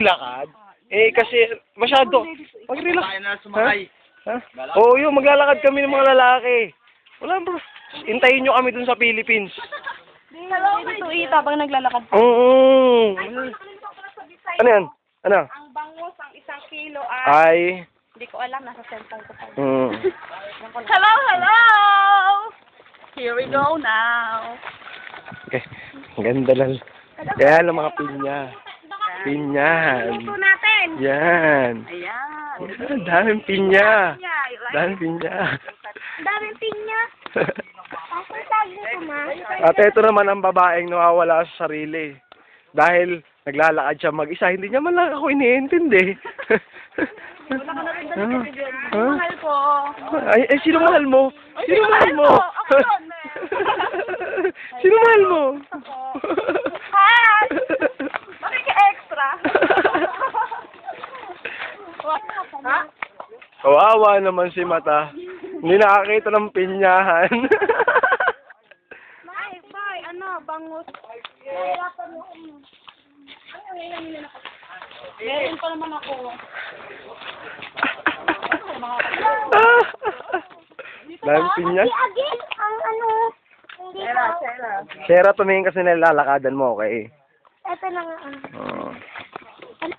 Lakad? Eh, kasi masyado. Mag-relax. Ha? Oo, yun. Maglalakad kami ng mga lalaki. Wala ba? Hintayin nyo kami dun sa Philippines. Dito ita pag naglalakad. Oo. Ano yan? Ano? Ang bangus, ang 1 kilo Ay. hindi ko alam, nasa cellphone ko pa. Mm. Hello, hello! Here we go now. Okay. Ang ganda lang. Yan ang mga pinya. Pinyan. Luto natin. Yan. Ayan. Yan, daming pinya. Daming pinya. Daming pinya. Ako tag dito, ma. At ito naman ang babaeng nawawala sa sarili. Dahil naglalakad siya mag-isa, hindi niya man lang ako iniintindi. Wala ka na rin dito. Mahal ko. Ay, sino mahal mo? Sino mahal mo? Ako yun. Sino mahal mo? Hi! Bakit ka extra? Ha? Kawawa naman si Mata. Hindi nakakita ng pinyahan. Ay, bye. Ano, bangus. Nahirapan mo. Meron pa naman ako. Dahil pinya? Agi, ang ano. Sera. Sera, tumingin kasi nilalakadan mo, okay? Ito na nga. Oh. Ano?